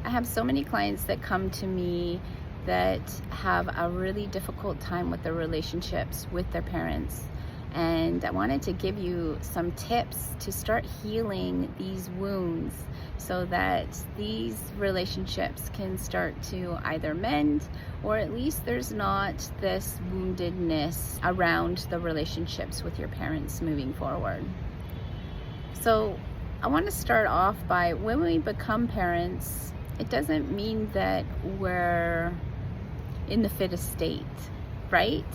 I have so many clients that come to me that have a really difficult time with their relationships with their parents. And I wanted to give you some tips to start healing these wounds so that these relationships can start to either mend, or at least there's not this woundedness around the relationships with your parents moving forward. So I want to start off by, when we become parents, it doesn't mean that we're in the fittest state, right?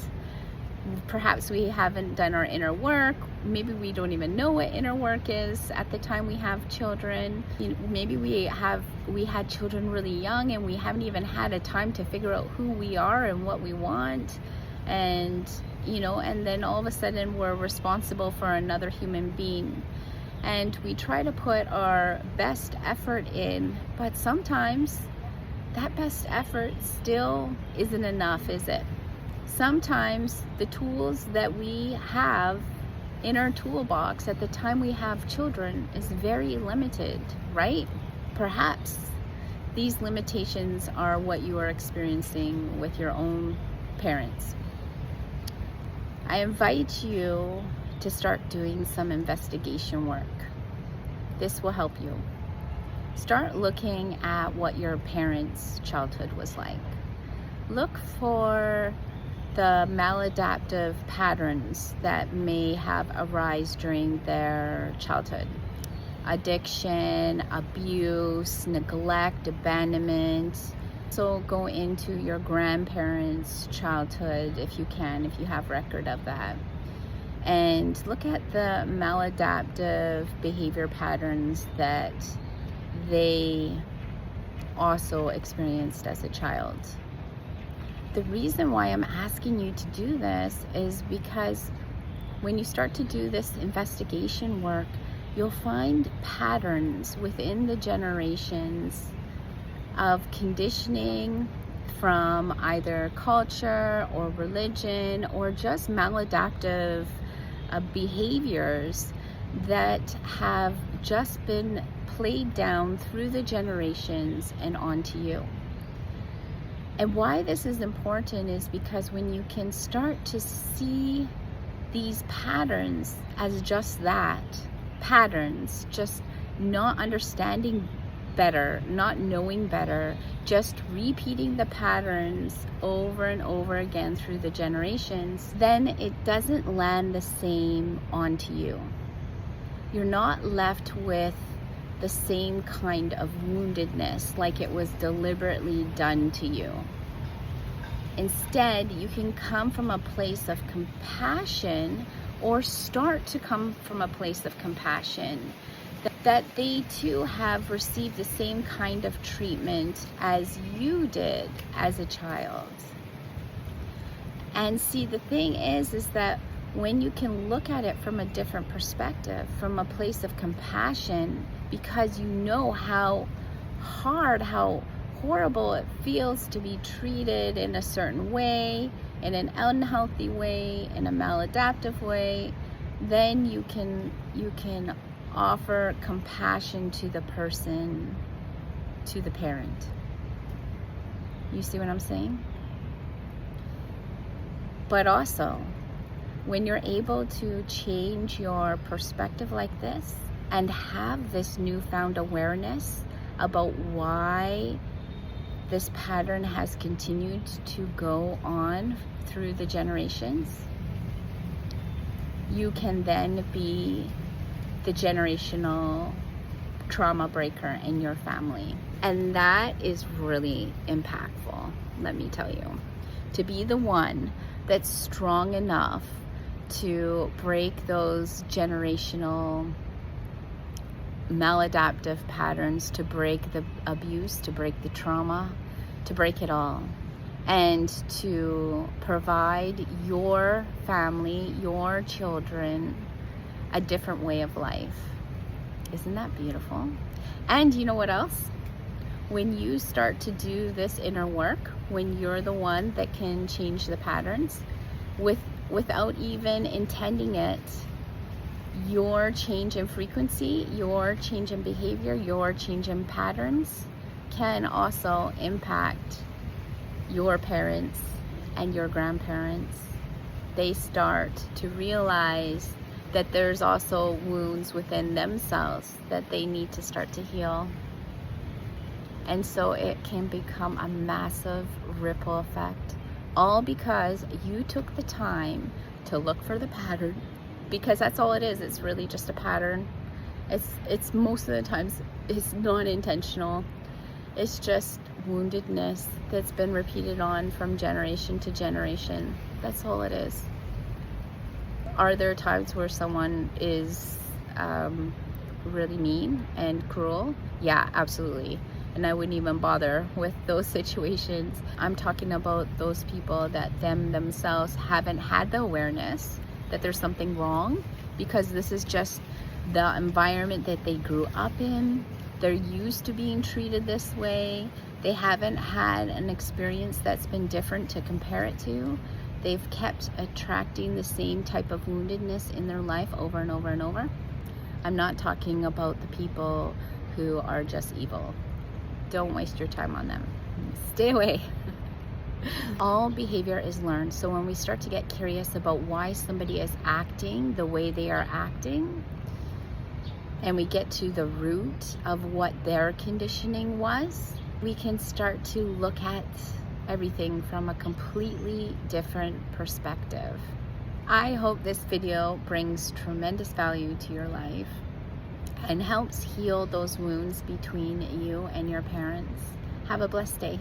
Perhaps we haven't done our inner work. Maybe we don't even know what inner work is at the time we have children. Maybe we had children really young and we haven't even had a time to figure out who we are and what we want. And then all of a sudden we're responsible for another human being. And we try to put our best effort in, but sometimes that best effort still isn't enough, is it? Sometimes the tools that we have in our toolbox at the time we have children is very limited, right? Perhaps these limitations are what you are experiencing with your own parents. I invite you to start doing some investigation work. This will help you. Start looking at what your parents' childhood was like. Look for the maladaptive patterns that may have arisen during their childhood. Addiction, abuse, neglect, abandonment. So go into your grandparents' childhood if you can, if you have record of that. And look at the maladaptive behavior patterns that they also experienced as a child. The reason why I'm asking you to do this is because when you start to do this investigation work, you'll find patterns within the generations of conditioning from either culture or religion or just maladaptive behaviors that have just been played down through the generations and onto you. And why this is important is because when you can start to see these patterns as just that, patterns, just not understanding better, not knowing better, just repeating the patterns over and over again through the generations, then it doesn't land the same onto you. You're not left with the same kind of woundedness like it was deliberately done to you. Instead, you can come from a place of compassion, or start to come from a place of compassion, that they too have received the same kind of treatment as you did as a child. And see, the thing is that when you can look at it from a different perspective, from a place of compassion, because you know how hard, how horrible it feels to be treated in a certain way, in an unhealthy way, in a maladaptive way, then you can offer compassion to the person, to the parent. You see what I'm saying? But also, when you're able to change your perspective like this and have this newfound awareness about why this pattern has continued to go on through the generations, you can then be the generational trauma breaker in your family. And that is really impactful, let me tell you. To be the one that's strong enough to break those generational maladaptive patterns, to break the abuse, to break the trauma, to break it all, and to provide your family, your children, a different way of life. Isn't that beautiful? And you know what else? When you start to do this inner work, when you're the one that can change the patterns without even intending it, your change in frequency, your change in behavior, your change in patterns can also impact your parents and your grandparents. They start to realize that there's also wounds within themselves that they need to start to heal. And so it can become a massive ripple effect, all because you took the time to look for the pattern, because that's all it is. It's really just a pattern. It's most of the times it's non-intentional. It's just woundedness that's been repeated on from generation to generation. That's all it is. Are there times where someone is really mean and cruel? Yeah, absolutely. And I wouldn't even bother with those situations. I'm talking about those people that themselves haven't had the awareness that there's something wrong, because this is just the environment that they grew up in. They're used to being treated this way. They haven't had an experience that's been different to compare it to. They've kept attracting the same type of woundedness in their life over and over and over. I'm not talking about the people who are just evil. Don't waste your time on them. Stay away. All behavior is learned. So when we start to get curious about why somebody is acting the way they are acting, and we get to the root of what their conditioning was, we can start to look at everything from a completely different perspective. I hope this video brings tremendous value to your life and helps heal those wounds between you and your parents. Have a blessed day.